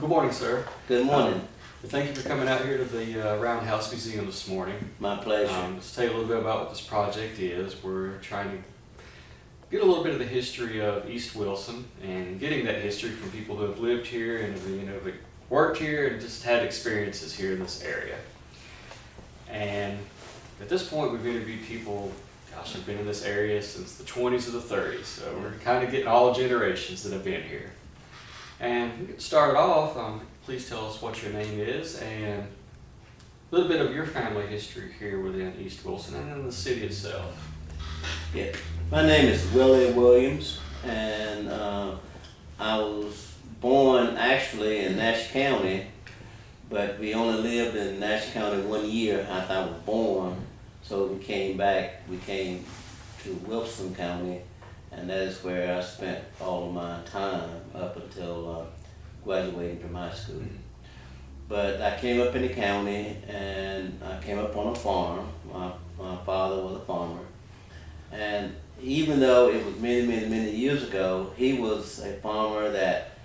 Good morning, sir. Good morning. Thank you for coming out here to the Roundhouse Museum this morning. My pleasure. Let's tell you a little bit about what this project is. We're trying to get a little bit of the history of East Wilson and getting that history from people who have lived here and have worked here and just had experiences here in this area. And at this point, we've interviewed people, who've been in this area since the 20s or the 30s. So we're kind of getting all generations that have been here. And we get started off, please tell us what your name is and a little bit of your family history here within East Wilson and in the city itself. Yeah. My name is Willie Williams, and I was born actually in Nash County, but we only lived in Nash County 1 year after I was born. So we came to Wilson County, and that is where I spent all of my time up until graduating from high school. But I came up in the county, and I came up on a farm. My father was a farmer, and even though it was many years ago, he was a farmer that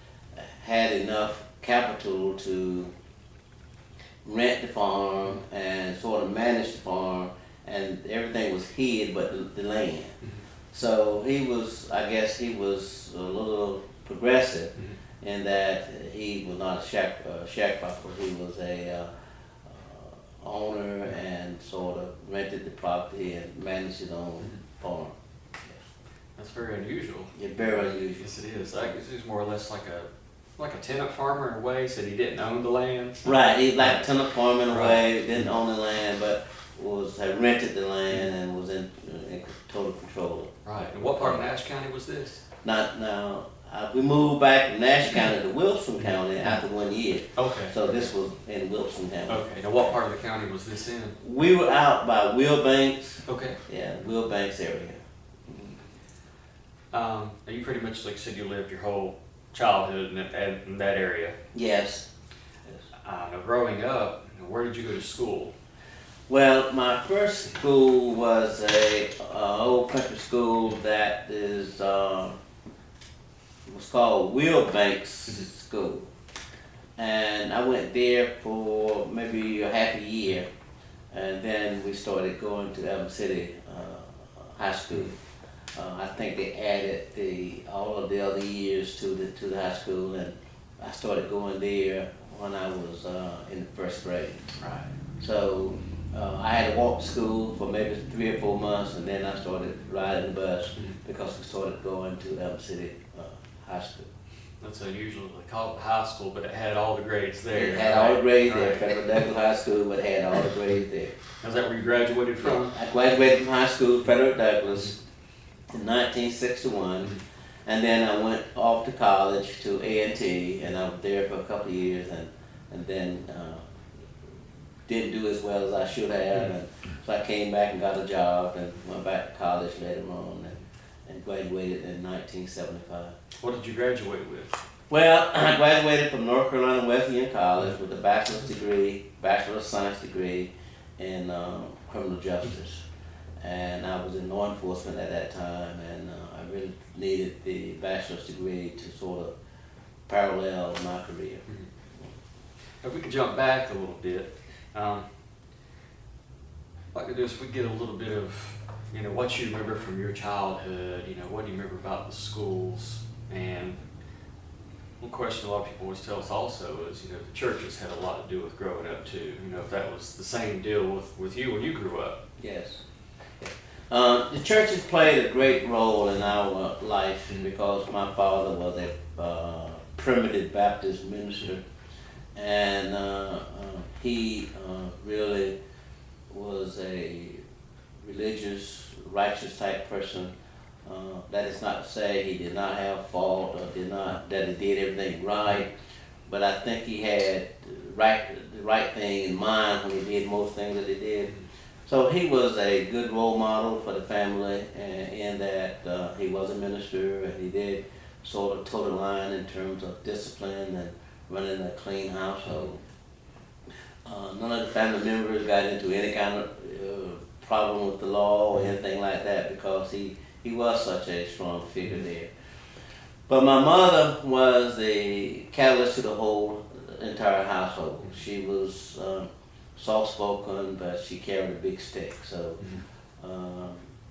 had enough capital to rent the farm and sort of manage the farm, and everything was hid but the land. So I guess he was a little progressive in that he was not a sharecropper. He was a owner and sort of rented the property and managed his own farm. That's very unusual. Yeah, very unusual. Yes, it is. I guess he's more or less like a tenant farmer in a way, said he didn't own the land. Right, he's like a tenant farmer in a way, didn't own the land, but had rented the land and was in total control. Right, and what part of Nash County was this? We moved back from Nash County to Wilson County after 1 year. Okay. So this was in Wilson County. Okay, now what part of the county was this in? We were out by Wilbanks. Okay. Yeah, Wilbanks area. You pretty much, like you said, you lived your whole childhood in that area. Yes. Now growing up, where did you go to school? Well, my first school was a old country school that was called Wilbanks School, and I went there for maybe a half a year, and then we started going to Elm City High School. I think they added all of the other years to the high school, and I started going there when I was in the first grade. Right. So I had to walk to school for maybe 3 or 4 months, and then I started riding the bus because we started going to Elm City High School. That's unusual. They call it high school, but it had all the grades there. It had all the grades there. Federal Douglas High School, but it had all the grades there. Is that where you graduated from? I graduated from high school, Federal Douglas, in 1961, and then I went off to college to A&T, and I was there for a couple of years, and then didn't do as well as I should have, and so I came back and got a job and went back to college later on and graduated in 1975. What did you graduate with? Well, I graduated from North Carolina Wesleyan College with a Bachelor of Science degree in criminal justice. And I was in law enforcement at that time, and I really needed the bachelor's degree to sort of parallel my career. If we could jump back a little bit, what I could do is we get a little bit of, what you remember from your childhood, what do you remember about the schools? And one question a lot of people always tell us also is, the churches had a lot to do with growing up too. If that was the same deal with you when you grew up. Yes. The churches played a great role in our life because my father was a primitive Baptist minister, and he really was a religious, righteous type person. That is not to say he did not have fault or that he did everything right, but I think he had the right thing in mind when he did most things that he did. So he was a good role model for the family, in that he was a minister, and he did sort of toe the line in terms of discipline and running a clean household. None of the family members got into any kind of problem with the law or anything like that because he was such a strong figure there. But my mother was the catalyst to the whole entire household. She was soft-spoken, but she carried a big stick. So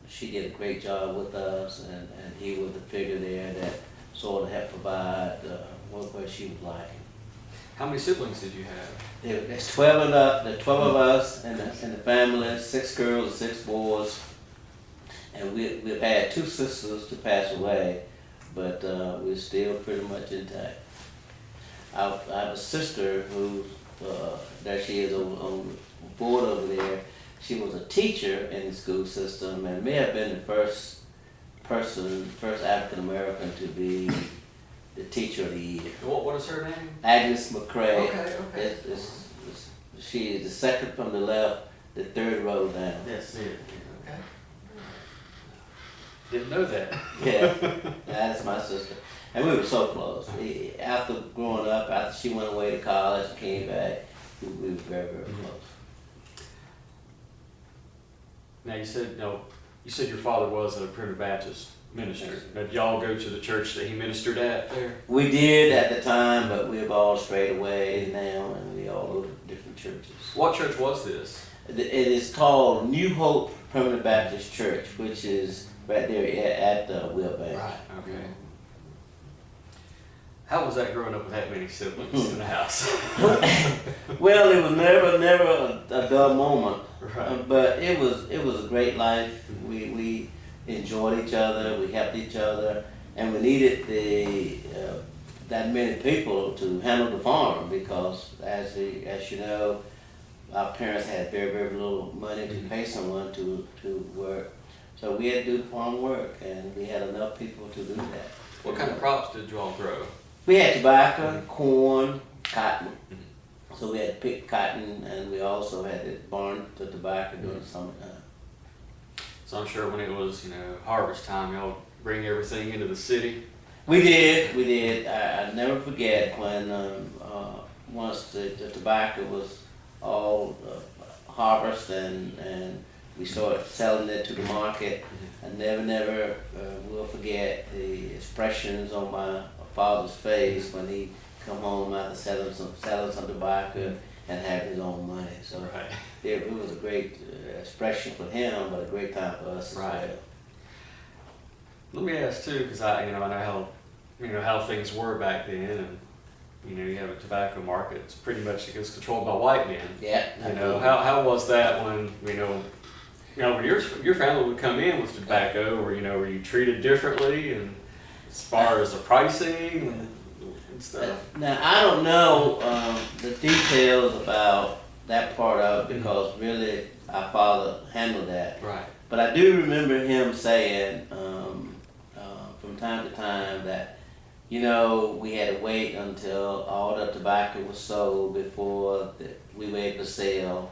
she did a great job with us, and he was the figure there that sort of helped provide what she was lacking. How many siblings did you have? There's 12 of us in the family, 6 girls and 6 boys. And we've had 2 sisters to pass away, but we're still pretty much intact. I have a sister who, there she is on the board over there. She was a teacher in the school system and may have been the first African American to be the teacher of the year. What is her name? Agnes McCrae. Okay. She is the second from the left, the 3rd row down. That's it. Okay. Didn't know that. Yeah, that's my sister. And we were so close. After growing up, after she went away to college and came back, we were very, very close. Now you said your father was a Primitive Baptist minister. Now, did y'all go to the church that he ministered at there? We did at the time, but we've all strayed away now, and we all go to different churches. What church was this? It is called New Hope Primitive Baptist Church, which is right there at Wilbank. Right. Okay. How was that growing up with that many siblings in the house? Well, it was never a dull moment. Right. But it was a great life. We enjoyed each other. We helped each other, and we needed that many people to handle the farm because, as you know, our parents had very, very little money to pay someone to work. So we had to do the farm work, and we had enough people to do that. What kind of crops did you all grow? We had tobacco, corn, cotton. So we had to pick cotton, and we also had to burn the tobacco during the summertime. So I'm sure when it was, harvest time, y'all bring everything into the city. We did. I never forget when once the tobacco was all harvested and we started selling it to the market. I never will forget the expressions on my father's face when he come home after selling some tobacco and have his own money. So Right. it was a great expression for him, but a great time for us as Right. well. Let me ask too, because I know how things were back then, and you have a tobacco market. It's pretty much it was controlled by white men. Yeah. How was that when when your family would come in with tobacco, or were you treated differently, and as far as the pricing and stuff? Now, I don't know the details about that part of it because really our father handled that. Right. But I do remember him saying from time to time that, we had to wait until all the tobacco was sold before we were able to sell.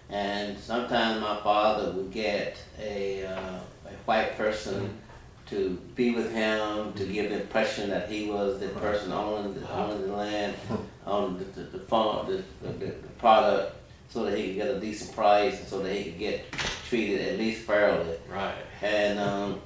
And sometimes my father would get a white person to be with him, to give the impression that he was the person owning the land, owning the farm, the product, so that he could get a decent price, and so that he could get treated at least fairly. Right. And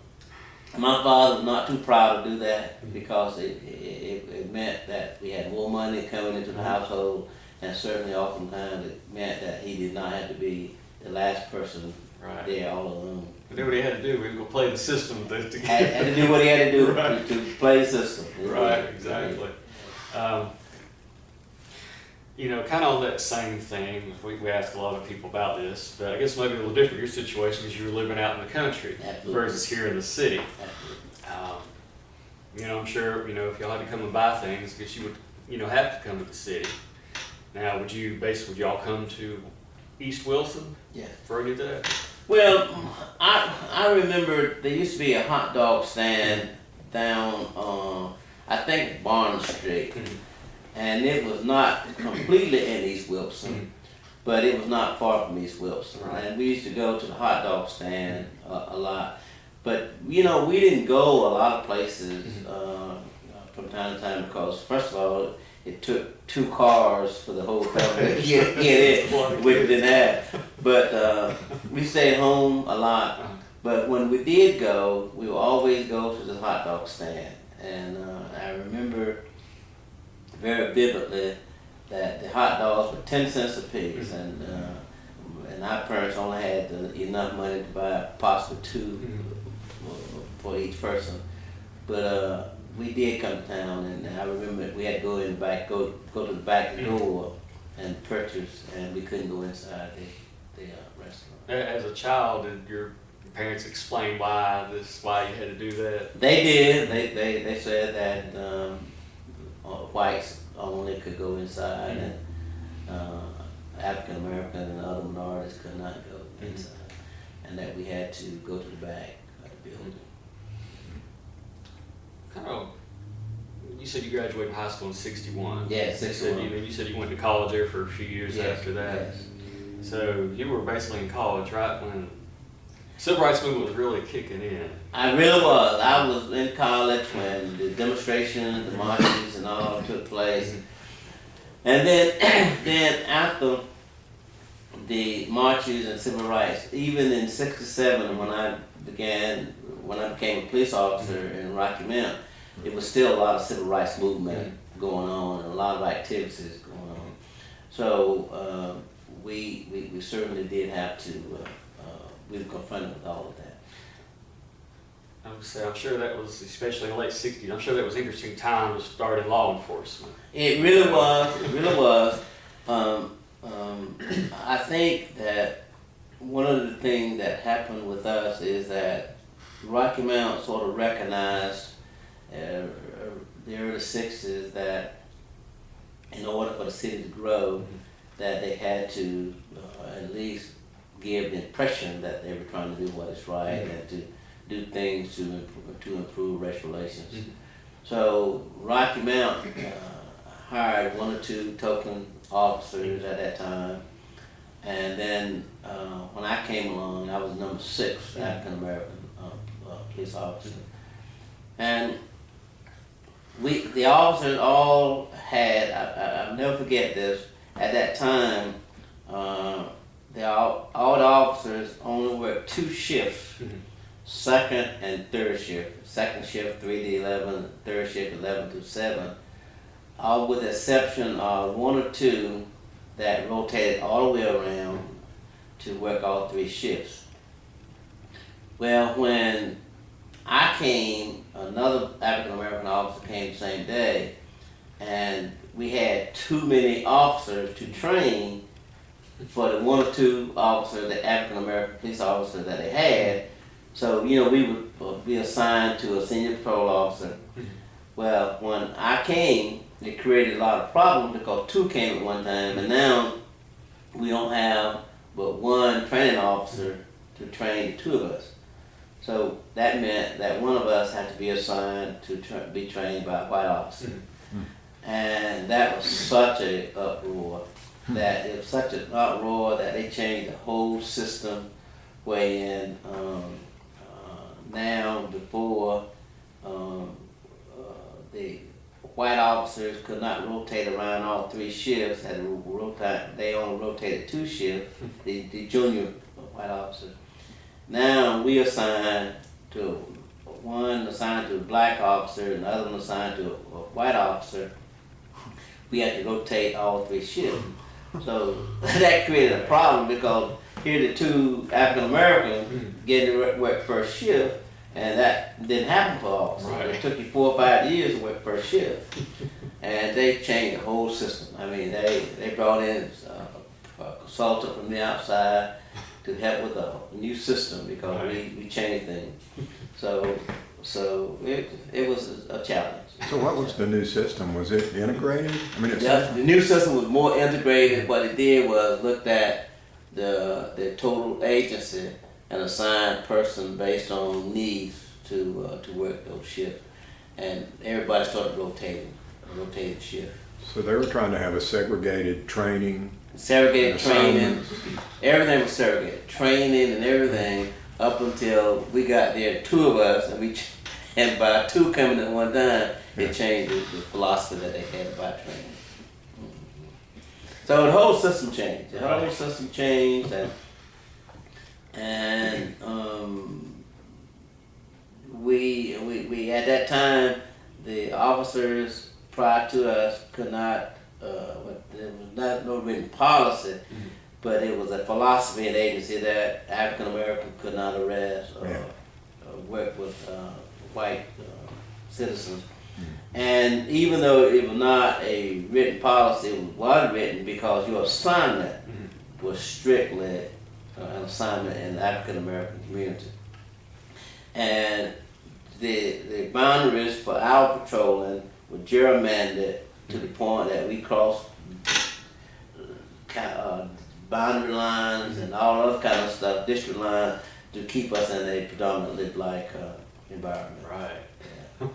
my father was not too proud to do that because it meant that we had more money coming into the household, and certainly oftentimes it meant that he did not have to be the last person Right. there all alone. But then what he had to do, we would go play the system to Had to do what he had to do Right. to play the system. Right, exactly. Kind of on that same thing, we ask a lot of people about this, but I guess maybe a little different your situation because you were living out in the country Absolutely. versus here in the city. Absolutely. I'm sure, if y'all had to come and buy things, I guess you would, have to come to the city. Now, would y'all come to East Wilson Yeah. for any of that? Well, I remember there used to be a hot dog stand down, I think Barton Street. And it was not completely in East Wilson, but it was not far from East Wilson. Right. And we used to go to the hot dog stand a lot. But, we didn't go a lot of places from time to time because, first of all, it took 2 cars for the whole family to get in, which we didn't have. But we stayed home a lot. But when we did go, we would always go to the hot dog stand. And I remember very vividly that the hot dogs were 10 cents a piece, and our parents only had enough money to buy possibly two for each person. But we did come to town, and I remember we had to go in the back, go to the back door and purchase, and we couldn't go inside the restaurant. As a child, did your parents explain why you had to do that? They did. They said that whites only could go inside, and African Americans and other minorities could not go inside, and that we had to go to the back of the building. You said you graduated high school in '61. Yeah, 61. You said you went to college there for a few years after that. Yes. So you were basically in college, right, when civil rights movement was really kicking in. I really was. I was in college when the demonstrations, the marches, and all took place. And then after the marches and civil rights, even in '67, when I became a police officer in Rocky Mount, it was still a lot of civil rights movement going on and a lot of activities going on. So we certainly did have to, we were confronted with all of that. I'm sure that was, especially in the late '60s, I'm sure that was an interesting time to start in law enforcement. It really was, it really was. I think that one of the things that happened with us is that Rocky Mount sort of recognized the early '60s that in order for the city to grow, that they had to at least give the impression that they were trying to do what is right and to do things to improve racial relations. So Rocky Mount hired 1 or 2 token officers at that time, and then when I came along, I was number 6 African American police officer, and the officers all had, I'll never forget this, at that time, all the officers only worked 2 shifts, second and third shift. Second shift 3 to 11, third shift 11 to 7, all with the exception of 1 or 2 that rotated all the way around to work all 3 shifts. Well, when I came, another African American officer came the same day, and we had too many officers to train for the 1 or 2 officers, the African American police officers that they had. So, we would be assigned to a senior patrol officer. Well, when I came, it created a lot of problems because 2 came at one time, and now we don't have but 1 training officer to train the 2 of us. So that meant that one of us had to be assigned to be trained by a white officer. And that was such an uproar, that it was such an uproar that they changed the whole system, wherein now before the white officers could not rotate around all 3 shifts, they only rotated 2 shifts, the junior white officers. Now we assigned to one assigned to a black officer and the other one assigned to a white officer. We had to rotate all 3 shifts. So that created a problem because here the 2 African Americans getting to work first shift, and that didn't happen for officers. Right. It took you 4 or 5 years to work first shift. And they changed the whole system. I mean, they brought in a consultant from the outside to help with a new system because we changed things. So it was a challenge. So what was the new system? Was it integrated? I mean, The new system was more integrated. What it did was looked at the total agency and assigned person based on needs to work those shifts, and everybody started rotating shift. So they were trying to have a segregated training. Segregated training, everything was segregated, training and everything up until we got there, 2 of us, and by 2 coming at one time, it changed the philosophy that they had about training. So the whole system changed. The whole system changed, and we at that time, the officers prior to us could not there was not no written policy, but it was a philosophy and agency that African American could not arrest or work with white citizens. And even though it was not a written policy, it was written because your assignment was strictly an assignment in the African American community. And the boundaries for our patrolling were gerrymandered to the point that we crossed boundary lines and all other kind of stuff, district lines, to keep us in a predominantly black environment. Right. Yeah.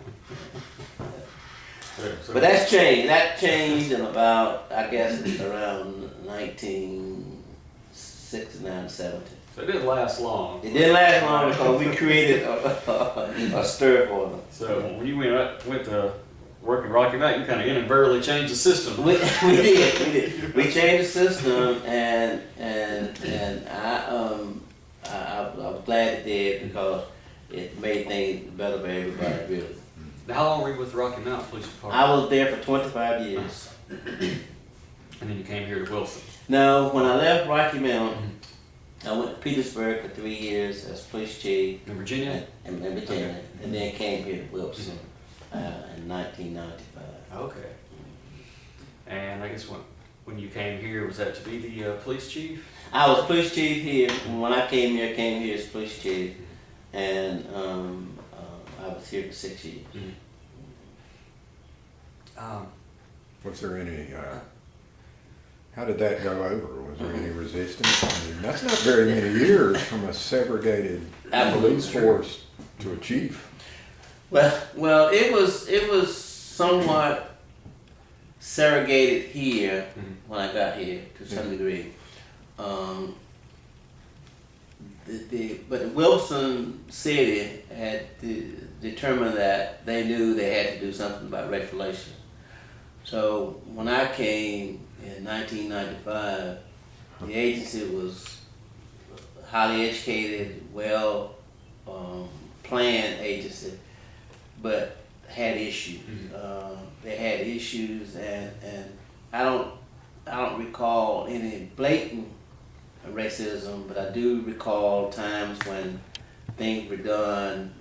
So But that's changed. That changed in about, I guess, around 1969, 70. so it didn't last long. It didn't last long because we created a stir for them. So when you went to work in Rocky Mountain, you kind of inadvertently changed the system. We did. We changed the system, and I was glad it did because it made things better for everybody, really. Now, how long were you with the Rocky Mountain Police Department? I was there for 25 years. And then you came here to Wilson. No, when I left Rocky Mountain, I went to Petersburg for 3 years as police chief In Virginia? in Virginia, Okay. and then came here to Wilson in 1995. Okay. And I guess when you came here, was that to be the police chief? I was police chief here. When I came here as police chief, and I was here for 6 years. Was there any, how did that go over? Was there any resistance? I mean, that's not very many years from a segregated police force to a chief. Well, it was somewhat segregated here when I got here to some degree. But Wilson City had determined that they knew they had to do something about regulation. So when I came in 1995, the agency was highly educated, well planned agency, but had issues. They had issues, and I don't recall any blatant racism, but I do recall times when things were done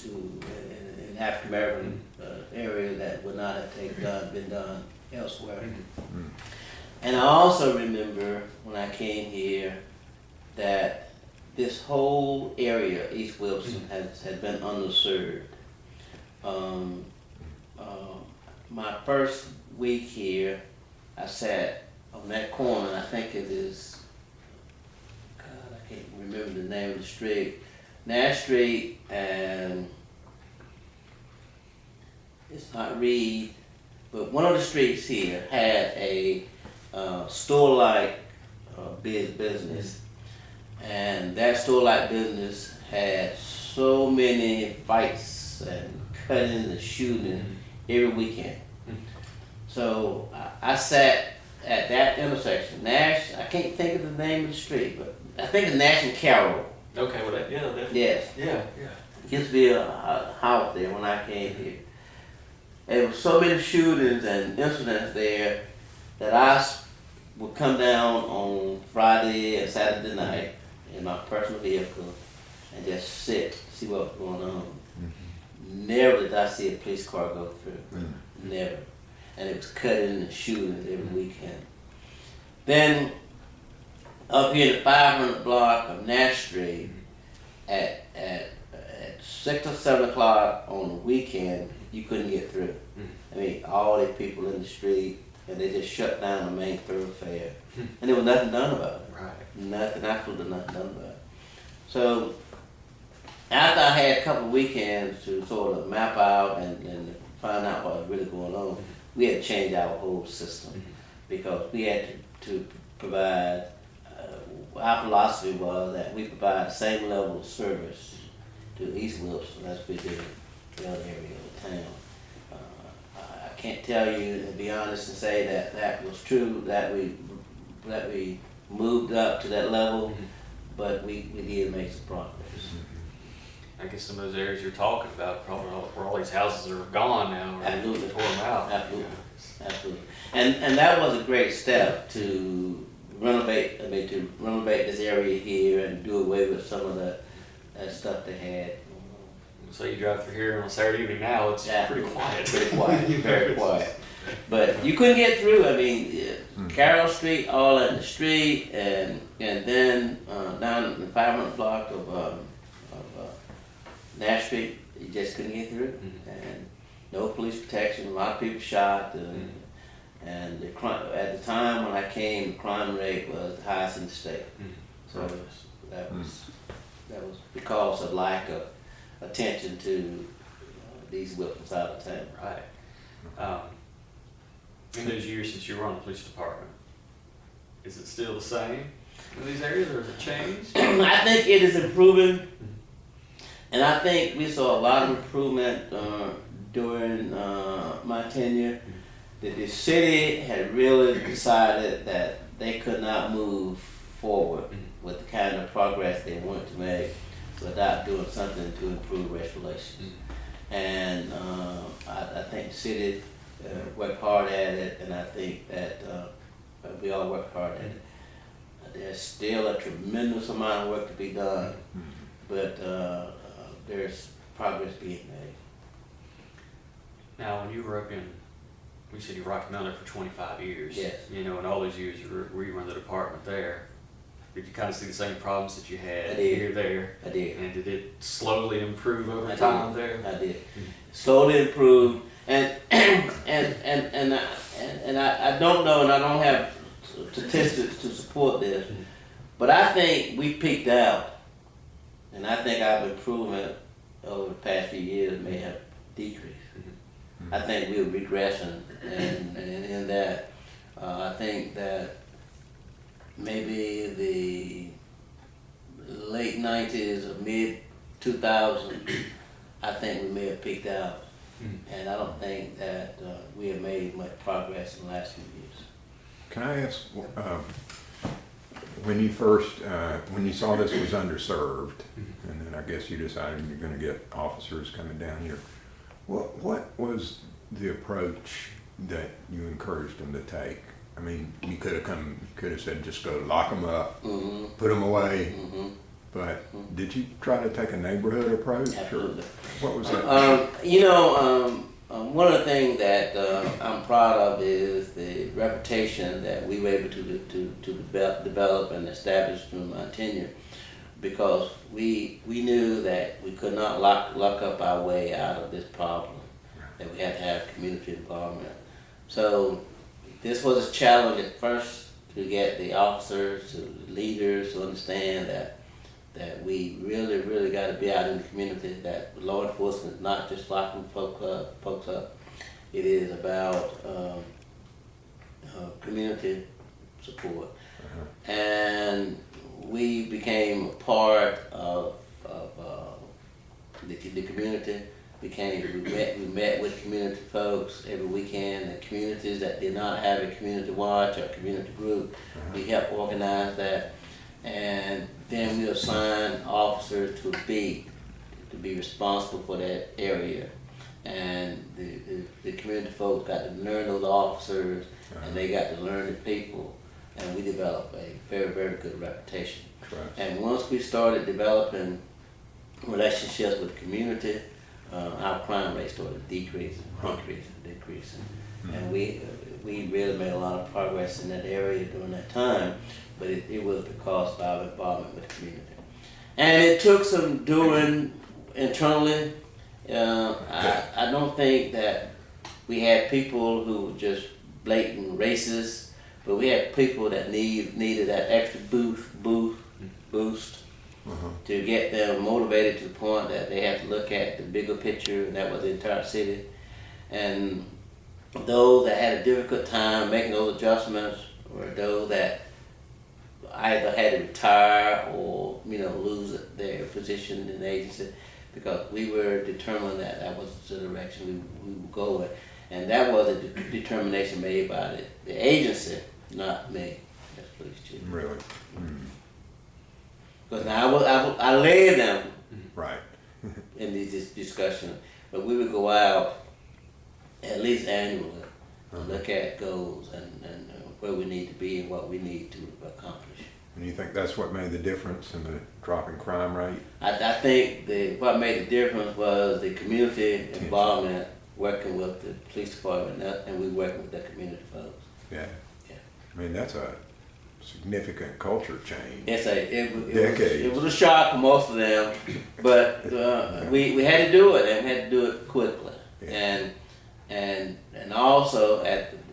in African American area that would not have been done elsewhere. And I also remember when I came here that this whole area, East Wilson, had been underserved. My first week here, I sat on that corner. I think it is, God, I can't remember the name of the street. Nash Street, and it's not Reed, but one of the streets here had a store-like business, and that store-like business had so many fights and cutting and shooting every weekend. So I sat at that intersection, Nash. I can't think of the name of the street, but I think it's Nash and Carroll. Okay, well, that. Yes. Yeah. Used to be a house there when I came here. There were so many shootings and incidents there that I would come down on Friday and Saturday night in my personal vehicle and just see what was going on. Never did I see a police car go through. Never. And it was cutting and shooting every weekend. Then up here in the 500 block of Nash Street, at 6 or 7 o'clock on the weekend, you couldn't get through. I mean, all the people in the street, and they just shut down the main thoroughfare. And there was nothing done about it. Right. Nothing, absolutely nothing done about it. So after I had a couple of weekends to sort of map out and find out what was really going on, we had to change our whole system because we had to provide, our philosophy was that we provide the same level of service to East Wilson as we did the other area of the town. I can't tell you, to be honest, and say that that was true, that we moved up to that level, but we did make some progress. I guess some of those areas you're talking about, probably where all these houses are gone now, or Absolutely. tore them out. Absolutely. Yeah. Absolutely. And that was a great step to renovate this area here and do away with some of that stuff they had. So you drive through here on a Saturday evening now, it's pretty quiet. Pretty quiet, very quiet. But you couldn't get through. I mean, Carroll Street, all in the street, and then down the 500 block of Nash Street, you just couldn't get through. And no police protection. A lot of people shot. And the crime, at the time when I came, the crime rate was the highest in the state. So that was because of lack of attention to these weapons out of town. Right. In those years since you were on the police department, is it still the same in these areas, or has it changed? I think it is improving, and I think we saw a lot of improvement during my tenure. That the city had really decided that they could not move forward with the kind of progress they wanted to make without doing something to improve race relations. And I think the city worked hard at it, and I think that we all worked hard at it. There's still a tremendous amount of work to be done, but there's progress being made. Now, when you were up in, we said you were Rocky Mountain for 25 years. Yes. You know, in all those years you were in the department there. Did you kind of see the same problems that you had here there? I did. And did it slowly improve over time there? I did. Slowly improved, and I don't know, and I don't have statistics to support this, but I think we peaked out, and I think our improvement over the past few years may have decreased. I think we were regressing, and in that, I think that maybe the late 90s or mid 2000s, I think we may have peaked out, and I don't think that we have made much progress in the last few years. Can I ask, when you first, when you saw this was underserved, and then I guess you decided you're going to get officers coming down here, what was the approach that you encouraged them to take? I mean, you could have said just go lock them up, put them away, but did you try to take a neighborhood approach? Absolutely. Or what was that? One of the things that I'm proud of is the reputation that we were able to develop and establish through my tenure, because we knew that we could not lock up our way out of this problem, that we had to have community involvement. So this was a challenge at first to get the officers, the leaders to understand that we really got to be out in the community, that law enforcement is not just locking folks up. It is about community support. And we became a part of the community. We met with community folks every weekend. The communities that did not have a community watch or community group, we helped organize that. And then we assigned officers to a beat to be responsible for that area. And the community folks got to learn those officers, and they got to learn the people. And we developed a very good reputation. And once we started developing relationships with the community, our crime rate started decreasing. And we really made a lot of progress in that area during that time, but it was because of our involvement with the community. And it took some doing internally. I don't think that we had people who were just blatant racists, but we had people that needed that extra boost to get them motivated to the point that they had to look at the bigger picture, and that was the entire city. And those that had a difficult time making those adjustments were those that either had to retire or lose their position in the agency, because we were determined that that was the direction we would go with. And that was a determination made by the agency, not me as police chief. Really? Because now I led them Right. in these discussions, but we would go out at least annually and look at goals and where we need to be and what we need to accomplish. And you think that's what made the difference in the drop in crime rate? I think what made the difference was the community involvement, working with the police department, and we working with the community folks. Yeah. Yeah. I mean, that's a significant culture change. It was a shock for most of them, but we had to do it, and we had to do it quickly. Yeah. And also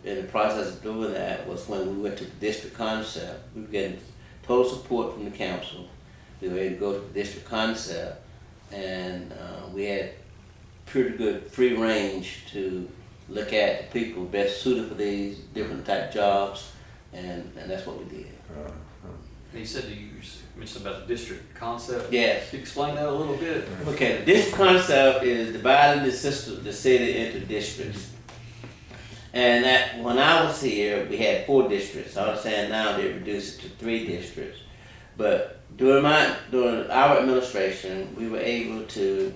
in the process of doing that was when we went to the district concept. We were getting total support from the council. We were able to go to the district concept, and we had pretty good free range to look at the people best suited for these different type jobs, and that's what we did. And you said you mentioned about the district concept. Yes. Could you explain that a little bit? Okay, the district concept is dividing the city into districts. And when I was here, we had 4 districts. I understand now they reduced it to 3 districts. But during our administration, we were able to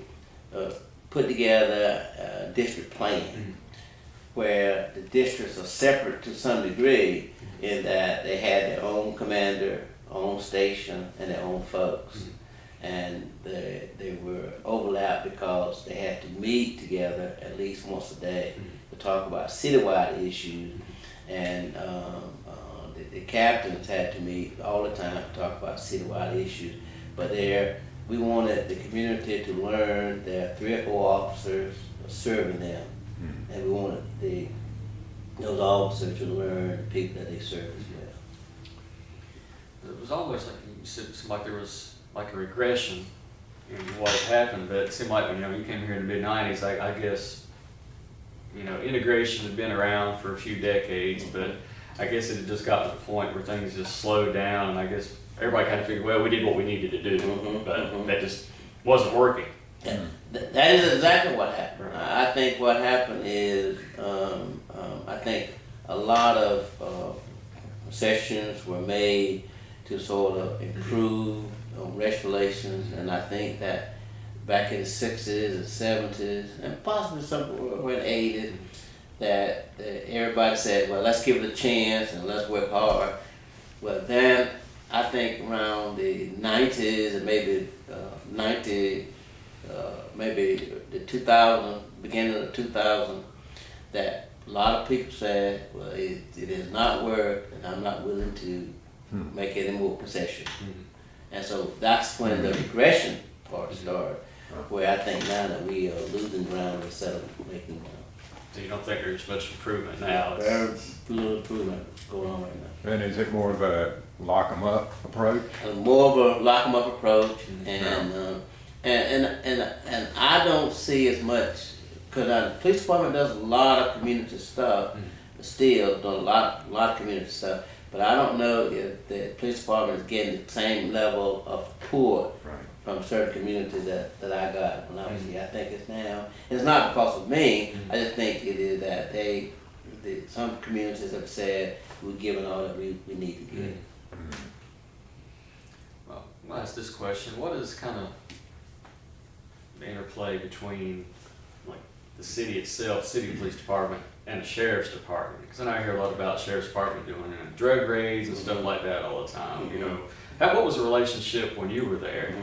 put together a district plan where the districts are separate to some degree in that they had their own commander, own station, and their own folks. And they were overlapped because they had to meet together at least once a day to talk about citywide issues, and the captains had to meet all the time to talk about citywide issues. But we wanted the community to learn there are 3 or 4 officers serving them, and we wanted those officers to learn the people that they serve as well. It was almost like you said, it seemed like there was like a regression in what had happened, but it seemed like when you came here in the mid-90s, I guess integration had been around for a few decades, but I guess it had just got to the point where things just slowed down, and I guess everybody kind of figured, well, we did what we needed to do, but that just wasn't working. That is exactly what happened. Right. I think what happened is, I think a lot of concessions were made to sort of improve race relations, and I think that back in the 60s and 70s, and possibly some were in the 80s, that everybody said, well, let's give it a chance and let's work hard. Well, then I think around the 90s and maybe maybe the 2000, beginning of the 2000, that a lot of people said, well, it has not worked, and I'm not willing to make any more concessions. And so that's when the regression part started, where I think now that we are losing ground instead of making ground. So you don't think there's much improvement now? There's little improvement going on right now. And is it more of a lock 'em up approach? More of a lock 'em up approach, and I don't see as much, because the police department does a lot of community stuff, still doing a lot of community stuff. But I don't know if the police department is getting the same level of support from certain communities that I got when I was here. I think it's not because of me. I just think it is that some communities have said we're giving all that we need to give. Well, I'll ask this question. What is kind of the interplay between like the city itself, city police department, and the sheriff's department? Because I hear a lot about sheriff's department doing drug raids and stuff like that all the time. What was the relationship when you were there?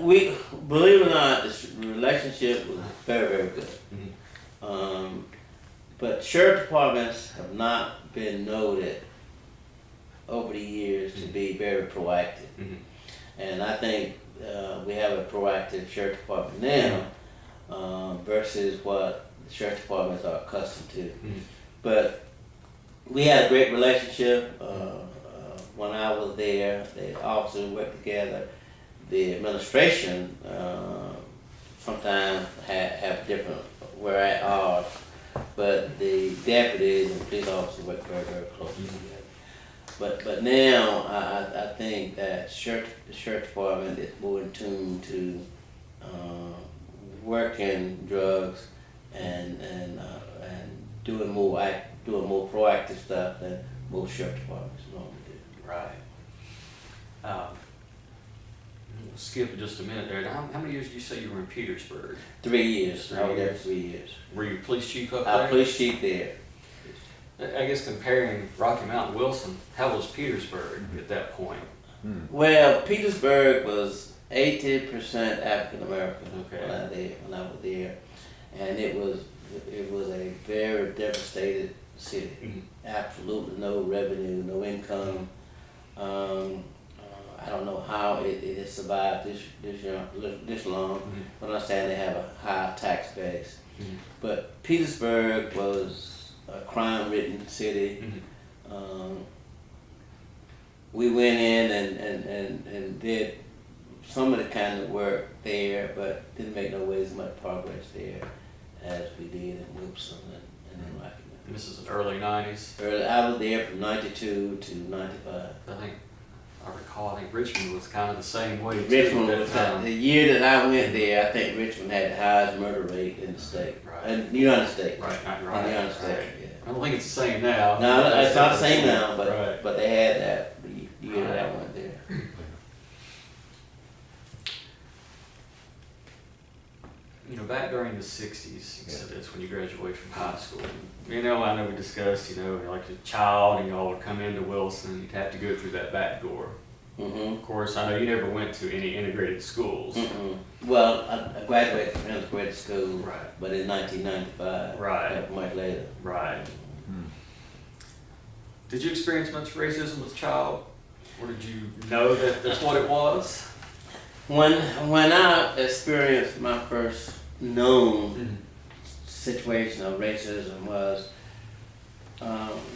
We, believe it or not, the relationship was very, very good. But sheriff departments have not been noted over the years to be very proactive. And I think we have a proactive sheriff department now versus what the sheriff departments are accustomed to. But we had a great relationship. When I was there, the officers worked together. The administration sometimes have different where at ours, but the deputies and police officers work very, very closely together. But now I think that the sheriff department is more in tune to working drugs and doing more proactive stuff than most sheriff departments normally do. Right. skip just a minute there. How many years did you say you were in Petersburg? 3 years. I was there 3 3 years. Were you police chief up I there? was police chief there. I guess comparing Rocky Mount and Wilson, how was Petersburg at that point? Well, Petersburg was 80% African American Okay. when I was there, and it was a very devastated city. Mhm. Absolutely no revenue, no income. I don't know how it has survived this long. But I understand they have a high tax base. Mhm. But Petersburg was a crime-ridden city. Mhm. We went in and did some of the kind of work there, but didn't make no way as much progress there as we did in Wilson and in Rocky Mount. And this is in early 90s. I was there from 92 to 95. I recall, I think Richmond was kind of the same way too Richmond at was that time. the year that I went there. I think Richmond had the highest murder rate in the state, Right. in the United States. Right, not In right. the United States, right. yeah. I don't think it's the same now. No, it's not the same now, but Right. but they had that the year that I went there. You know, back during the 60s, you said that's when you graduated from high school. You know, I know we discussed, you know, like a child and y'all would come into Wilson, you'd have to go through that back door. Of course, I know you never went to any integrated schools. Well, I graduated from integrated school, Right. but in 1995. Right. Much later. Right. Did you experience much racism as a child? Or did you know that that's what it was? When I experienced my first known situation of racism was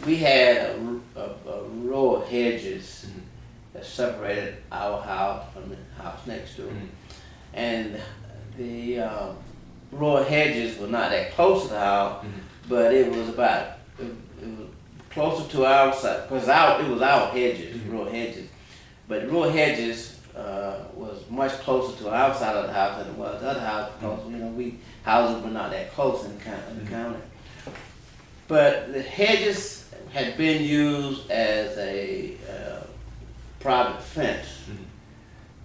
we had a row of hedges that separated our house from the house next door, and the row of hedges were not that close to the house, but it was about it was closer to our side because it was our hedges, row of hedges, but row of hedges was much closer to our side of the house than it was the other house because houses were not that close in the county. But the hedges had been used as a private fence,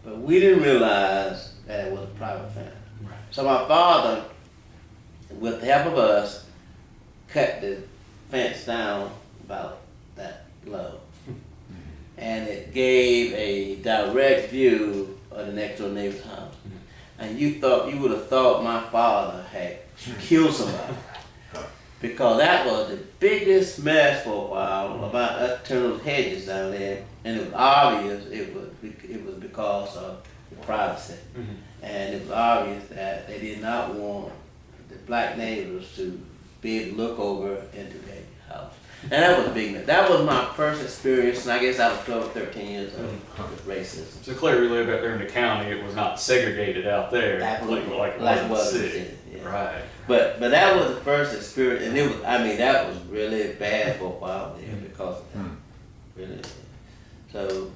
but we didn't realize that it was a private fence. Right. So my father, with the help of us, cut the fence down about that low. And it gave a direct view of the next door neighbor's house. And you would have thought my father had killed somebody. Because that was the biggest mess for a while about us turning those hedges down there. And it was obvious it was because of the privacy. And it was obvious that they did not want the black neighbors to be able to look over into their house. And that was a big mess. That was my first experience, and I guess I was 12 or 13 years old with racism. So clearly we lived out there in the county, it was not segregated out there Absolutely. like it Like was in the it was in the city. city, yeah. Right. But that was the first experience, and that was really bad for a while there because of that. Really. So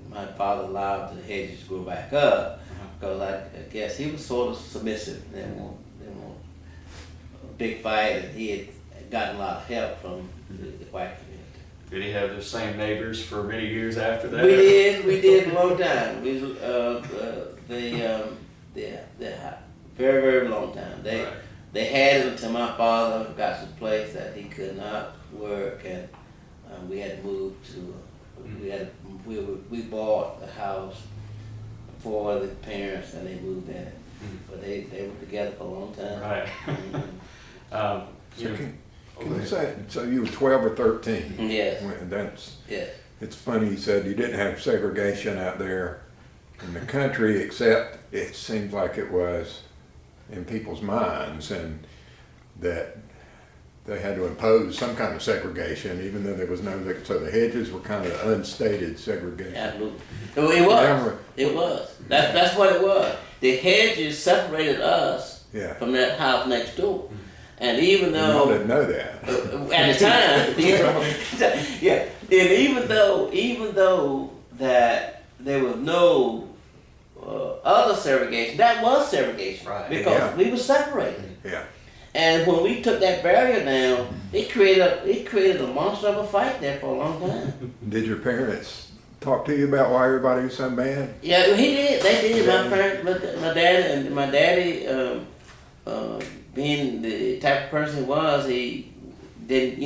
my father allowed the hedges to grow back up because I guess he was sort of submissive. Didn't want a big fight, and he had gotten a lot of help from the white community. Did he have the same neighbors for many years after that? We did a long time. Very, very long time. They had it until my father got to the place that he could not work, and we had to move to. We bought the house for the parents, and they moved in it. But they were together for a long time. Right. Can you say, so you were 12 or 13? Yes. Yes. It's funny you said you didn't have segregation out there in the country, except it seems like it was in people's minds, and that they had to impose some kind of segregation, even though there was no, so the hedges were kind of unstated segregation. Absolutely. It was. That's what it was. The hedges separated us from that house next door. And even though I didn't know that at the time, yeah, and even though that there was no other segregation, that was segregation, right? Because we were separated. Yeah. And when we took that barrier down, it created a monster of a fight there for a long time. Did your parents talk to you about why everybody was so mad? Yeah, he did. They did. Yeah. My parents, my daddy, being the type of person he was, he didn't,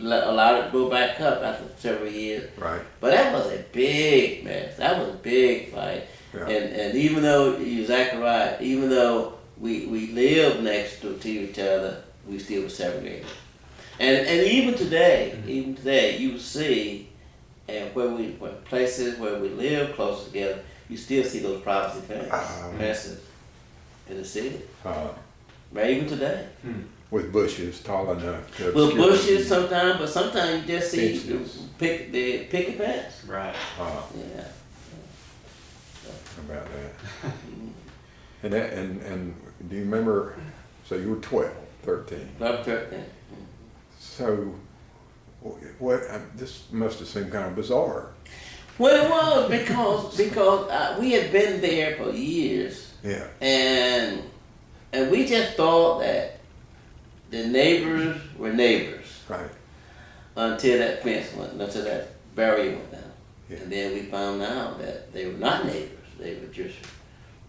allow it to go back up after several years. Right. But that was a big mess. That was a big fight. Yeah. And even though you're exactly right, even though we lived next to each other, we still were segregated. And even today, you see, and when places where we live close together, you still see those privacy fences in the city. Right, even today. With bushes tall enough to Well, obscure bushes sometimes, but sometimes you just see fences. the picket fence. Right. Yeah. About that. And do you remember, so you were 12, 13. Club 13. So what, this must have seemed kind of bizarre. Well, it was because we had been there for years, Yeah. and we just thought that the neighbors were neighbors Right. until that barrier went down. Yeah. And then we found out that they were not neighbors. They were just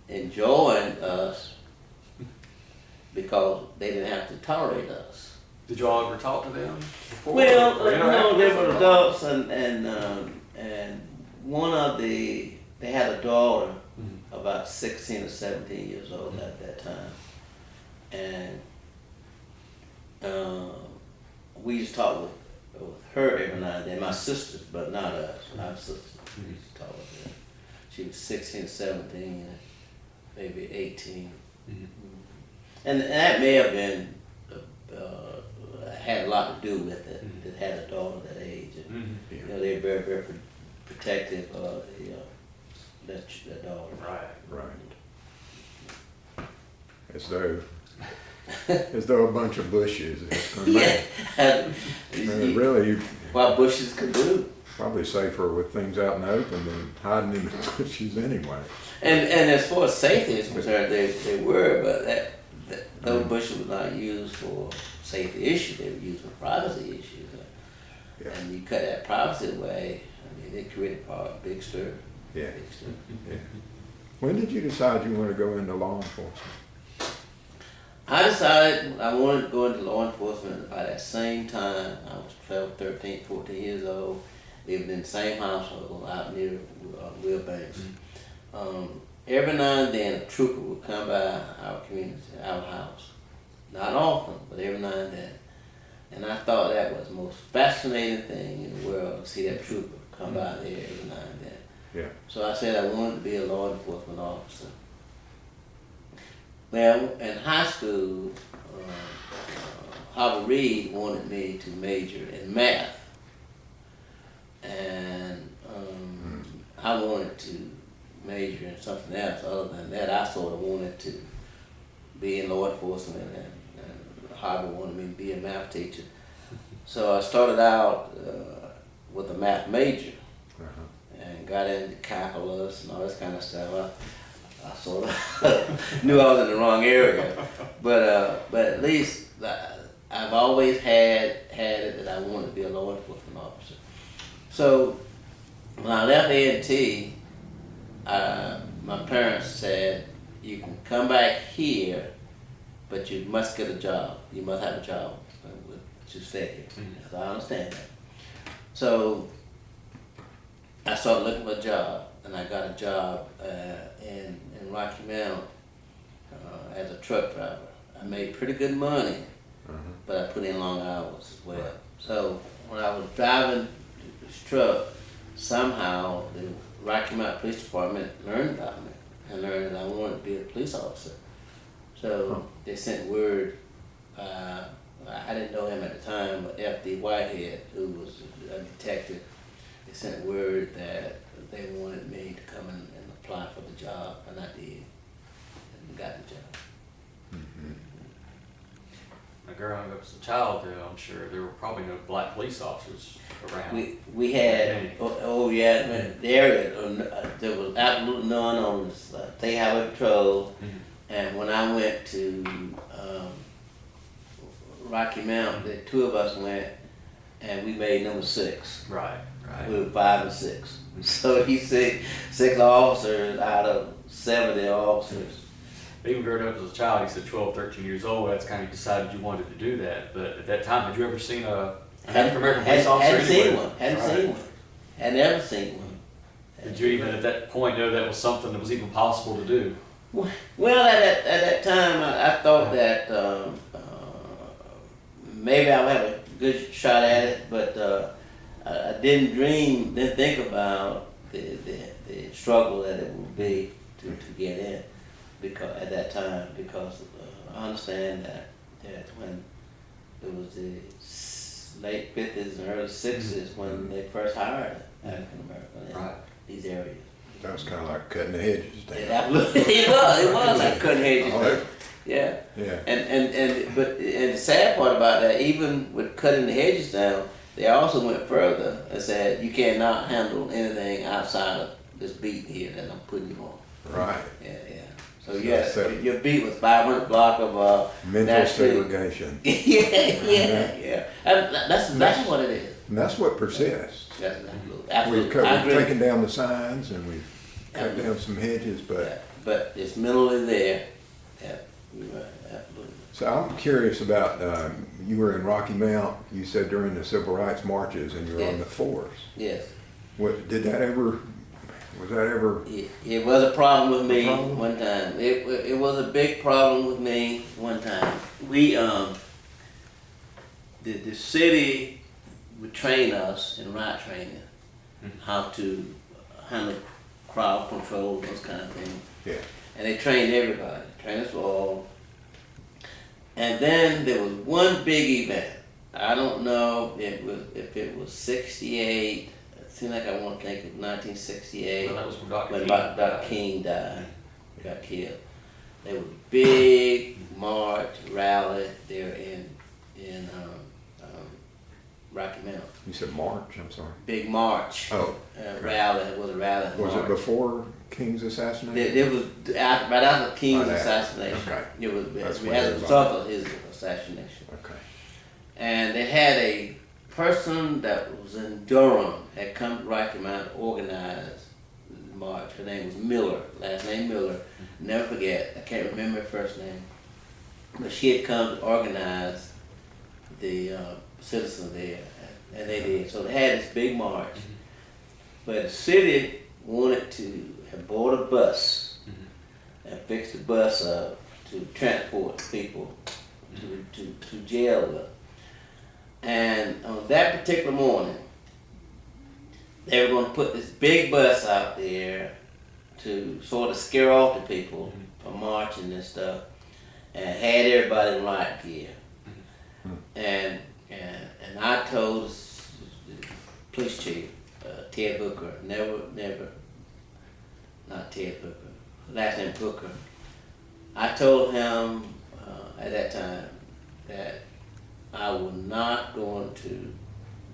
enjoying us because they didn't have to tolerate us. Did y'all ever talk to them before? Well, Or interact they with were them? adults, and one of they had a daughter about 16 or 17 years old at that time, and we used to talk with her every now and then. My sisters, but not us. Our sisters, we used to talk with her. She was 16, 17, maybe 18, and that may have been had a lot to do with it. That had a daughter that age, and they're very, very protective of that daughter. Right. Right. As though a bunch of bushes. Yeah. Really, What bushes could do. probably safer with things out in the open than hiding in the bushes anyway. And as far as safety is concerned, they were, but those bushes were not used for safety issues. They were used for privacy issues. Yeah. And you cut that privacy away, I mean, it created a big stir. Yeah. Big stir. Yeah. When did you decide you want to go into law enforcement? I decided I wanted to go into law enforcement by that same time. I was 12, 13, 14 years old, lived in the same household out near Wilbanks. Every now and then a trooper would come by our community, our house. Not often, but every now and then. And I thought that was the most fascinating thing in the world, to see that trooper come by there every now and then. Yeah. So I said I wanted to be a law enforcement officer. Well, in high school, Harvard Reed wanted me to major in math. And I wanted to major in something else other than that. I sort of wanted to be in law enforcement, and Harvard wanted me to be a math teacher. So I started out with a math major and got into calculus and all this kind of stuff. I sort of knew I was in the wrong area, but at least I've always had it that I wanted to be a law enforcement officer. So when I left A&T, my parents said, "You can come back here, but you must get a job. You must have a job to stay here." So I understand that. So I started looking for a job, and I got a job in Rocky Mount as a truck driver. I made pretty good money, but I put in long hours as well. Right. So when I was driving this truck, somehow the Rocky Mount Police Department learned about me and learned that I wanted to be a police officer. So they sent word, I didn't know him at the time, but F.D. Whitehead, who was a detective, they sent word that they wanted me to come and apply for the job, and I did, and got the job. Now, growing up as a child, though, I'm sure there were probably no black police officers around. We had, the area, there was absolutely none on the State Highway Patrol, and when I went to Rocky Mountain, the two of us went, and we made number 6. Right, right. We were 5 and 6. So he said 6 officers out of 70 officers. Even growing up as a child, he said 12, 13 years old, that's kind of decided you wanted to do that. But at that time, had you ever seen a African American police officer Hadn't seen anywhere? one. Hadn't Right. seen one. Had never seen one. Did you even at that point know that was something that was even possible to do? Well, at that time, I thought that maybe I would have a good shot at it, but I didn't think about the struggle that it would be to get in, because at that time, because I understand that when it was the late 50s and early 60s when they first hired African American in these areas. That was kind of like cutting the hedges down. It was like cutting hedges down. Yeah. Yeah. And the sad part about that, even with cutting the hedges down, they also went further and said you cannot handle anything outside of this beat here that I'm putting you on. Right. Yeah. So your beat was 500 block of mental segregation. yeah. That's what it is. And that's what persists. That's absolutely. We've taken down the signs and we've cut down some hedges, but it's mentally there. Yeah, you're right. Absolutely. So I'm curious about, you were in Rocky Mount, you said during the civil rights marches, and you were on the force. Yes. Was that ever? It was a problem with me one time. It was a big problem with me one time. We, the city would train us in riot training, how to handle crowd control, those kind of things. Yeah. And they trained everybody, trained us all. And then there was one big event. I don't know if it was 68. It seemed like I want to think it was 1968. Well, that was when Dr. King Dr. King died, got killed. There was a big march, rally there in Rocky Mount. You said March, I'm sorry. Big march. Oh. Rally. It was a rally. Was it before King's assassination? It was right after King's assassination. Okay. It was That's as a result of his assassination. Okay. And they had a person that was in Durham had come to Rocky Mount to organize the march. Her name was Miller, last name Miller. Never forget, I can't remember her first name. But she had come to organize the citizens there, and they did. So they had this big march. But the city wanted to have bought a bus and fix the bus up to transport people to jail with. And on that particular morning, they were going to put this big bus out there to sort of scare off the people from marching and stuff, and had everybody in riot gear. And I told the police chief, Ted Hooker, not Ted Hooker, last name Hooker. I told him at that time that I was not going to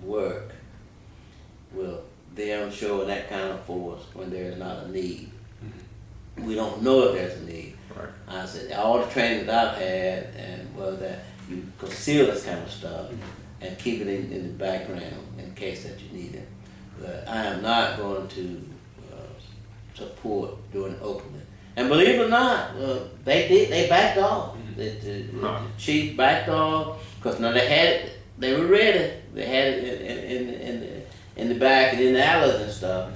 work with them showing that kind of force when there is not a need. We don't know if there's a need. Right. I said, all the training that I've had and was that you conceal this kind of stuff and keep it in the background in case that you need it. But I am not going to support doing it openly. And believe it or not, they backed off. The chief backed off because now they were ready. They had it in the back and in the alleys and stuff.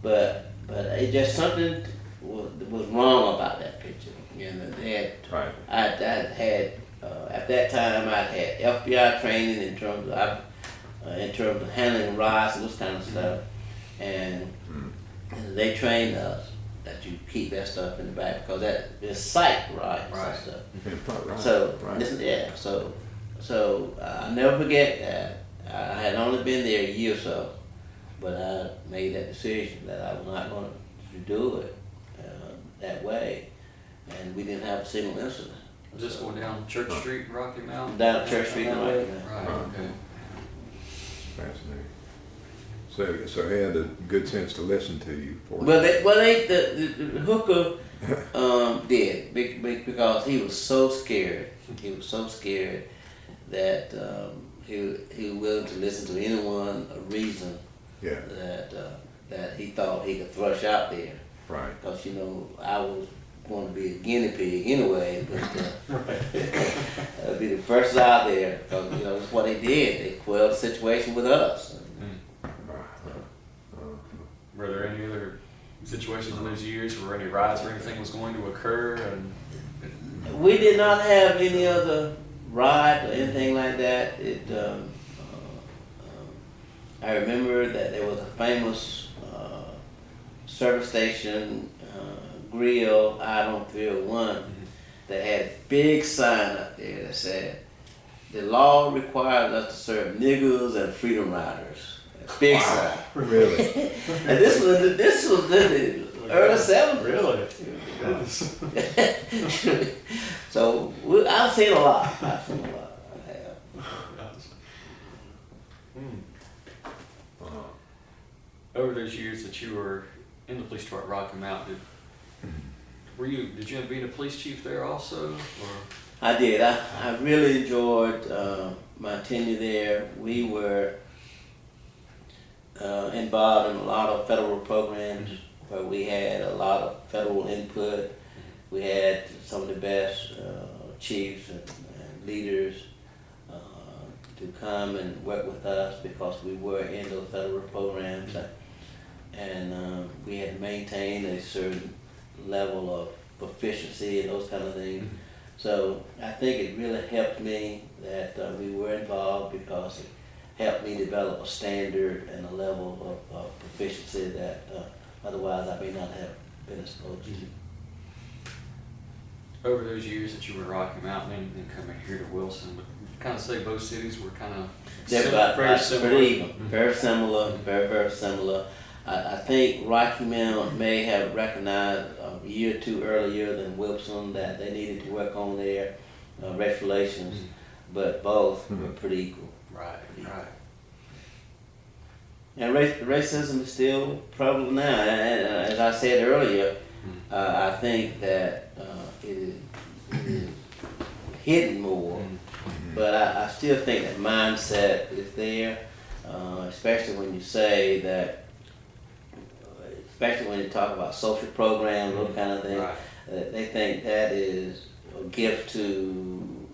But it just something was wrong about that picture. You know, they had, Right. I had at that time I had FBI training in terms of handling riots and this kind of stuff, and they trained us that you keep that stuff in the back because that is sight riots and stuff. Right. So Right. listen, yeah. So I'll never forget that. I had only been there a year or so, but I made that decision that I was not going to do it that way, and we didn't have a single incident. Was this going down Church Street in Rocky Mount? Down Church Street in Rocky Mount. Right, okay. Fascinating. So he had the good sense to listen to you. The Hooker did because he was so scared. He was so scared that he was willing to listen to anyone, a reason Yeah, that he thought he could thrush out there. right. Because, you know, I was going to be a guinea pig anyway, but I'd be the first out there, because, you know, that's what they did. They quelled the situation with us. Were there any other situations in those years where any riots or anything was going to occur? And We did not have any other riot or anything like that. I remember that there was a famous service station grill out on 301 that had a big sign up there that said, "The law requires us to serve niggers and freedom riders." A big sign. Really? And this was in the early 70s. really? Goodness. So I've seen a lot. I have. Over those years that you were in the police department at Rocky Mountain, did you end up being a police chief there also? Or? I did. I really enjoyed my tenure there. We were involved in a lot of federal programs where we had a lot of federal input. We had some of the best chiefs and leaders to come and work with us because we were in those federal programs, and we had to maintain a certain level of proficiency and those kind of things. So I think it really helped me that we were involved, because it helped me develop a standard and a level of proficiency that otherwise I may not have been exposed to. Over those years that you were at Rocky Mountain and coming here to Wilson, would you kind of say both cities were kind of They're very similar? very similar, very similar. I think Rocky Mountain may have recognized a year or two earlier than Wilson that they needed to work on their race relations, but both were pretty equal. Right, right. And racism is still prevalent now. And as I said earlier, I think that it is hidden more, but I still think that mindset is there, especially when you say that, especially when you talk about social programs, those kind of things. Right. They think that is a gift to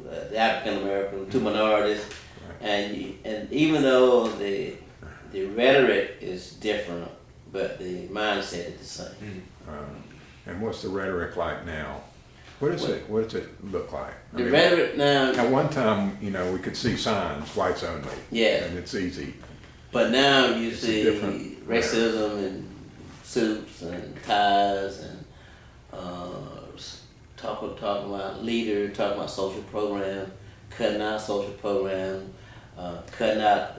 the African American, to minorities, and even though the rhetoric is different, but the mindset is the same. And what's the rhetoric like now? What does it look like? The rhetoric now. At one time, you know, we could see signs, whites only. Yeah. And it's easy. But now you It's see racism and suits and ties and talking about leaders, talking about social programs, cutting out social programs, cutting out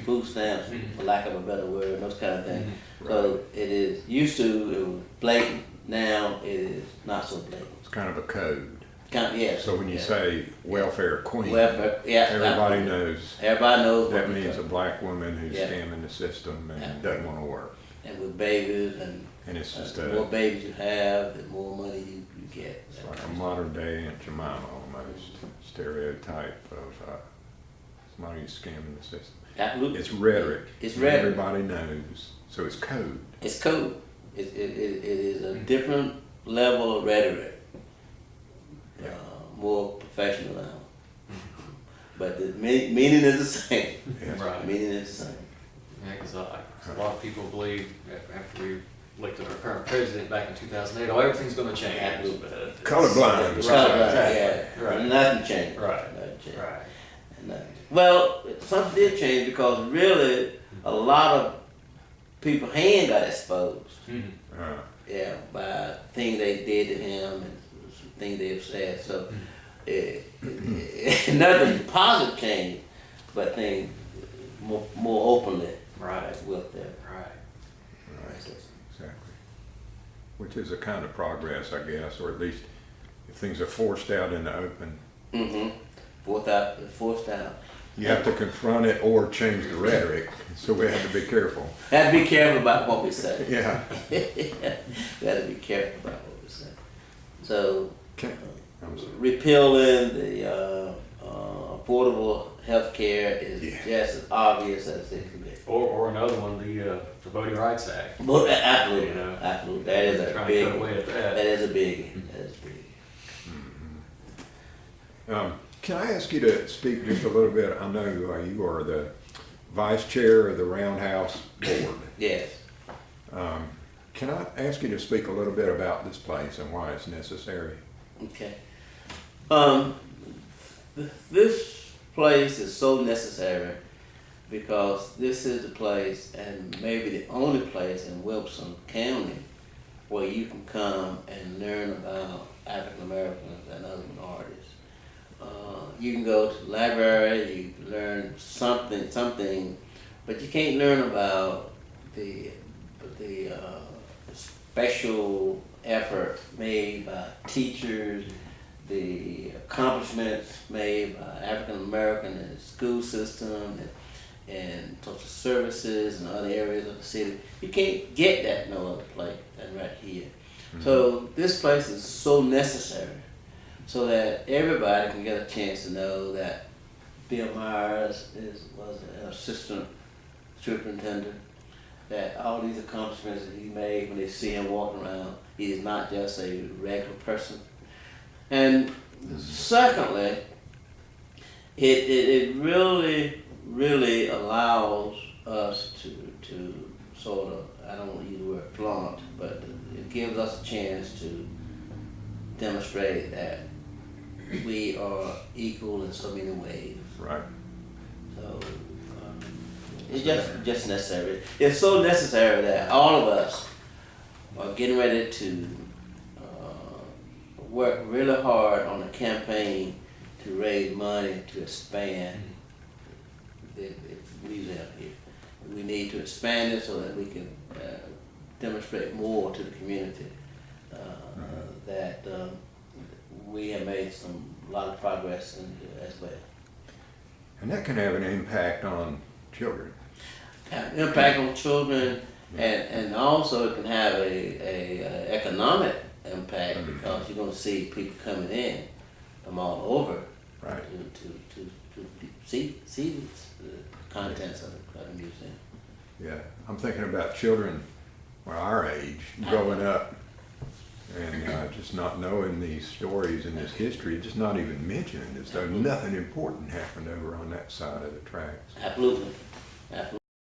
food stamps, for lack of a better word, those kind of things. So it is it was blatant. Now it is not so blatant. It's kind of a code. Yes. So when you say welfare queen, welfare, everybody knows. Everybody knows That what means a black woman who's Yeah. scamming the system and doesn't want to work. And with babies and it's just the more babies you have, the more money you get. It's like a modern day Aunt Jemima almost stereotype of somebody who's scamming the system. Absolutely. It's rhetoric. It's rhetoric. Everybody knows. So it's code. It's code. It is a different level of rhetoric. Yeah. More professional now. But the meaning is the same. Yes. Right. Meaning is the same. Yeah, because a lot of people believe after we elected our current president back in 2008, oh, everything's going to change. Absolutely. But it's- Colorblind. It's Right, colorblind, exactly. yeah. Right. Nothing changed. Right. Nothing changed. Right. Nothing. Well, something did change, because really a lot of people's hand got exposed. Yeah, by things they did to him and some things they've said. So nothing positive changed, but things more openly with them. Right. Exactly. Which is a kind of progress, I guess, or at least if things are forced out in the open. Forced out. You have to confront it or change the rhetoric, so we have to be careful. Have to be careful about what we say. Yeah. We have to be careful about what we say. So, Okay. I'm sorry. repealing the affordable health care is Yeah. just as obvious as it can be. Or another one, the Voting Rights Act. Well, absolutely, You know, absolutely. That is a trying big. to cut away at that. That is a biggie. That is big. Can I ask you to speak just a little bit? I know you are the vice chair of the Roundhouse Board. Yes. Can I ask you to speak a little bit about this place and why it's necessary? Okay. This place is so necessary because this is the place, and maybe the only place in Wilson County where you can come and learn about African Americans and other minorities. You can go to the library, you can learn something, but you can't learn about the special effort made by teachers, the accomplishments made by African American in the school system and social services and other areas of the city. You can't get that no other place than right here. Mm-hmm. So this place is so necessary so that everybody can get a chance to know that Bill Myers was an assistant superintendent, that all these accomplishments that he made when they see him walking around, he is not just a regular person. And secondly, it really allows us to sort of, I don't want to use the word flaunt, but it gives us a chance to demonstrate that we are equal in so many ways. Right. So it's just necessary. It's so necessary that all of us are getting ready to work really hard on a campaign to raise money to expand the museum here. We need to expand it so that we can demonstrate more to the community that we have made a lot of progress in here as well. And that can have an impact on children. Impact on children, and also it can have a economic impact because you're going to see people coming in from all over, right, to see the contents of the museum. Yeah, I'm thinking about children our age growing up and just not knowing these stories and this history, just not even mentioned, as though nothing important happened over on that side of the tracks. Absolutely.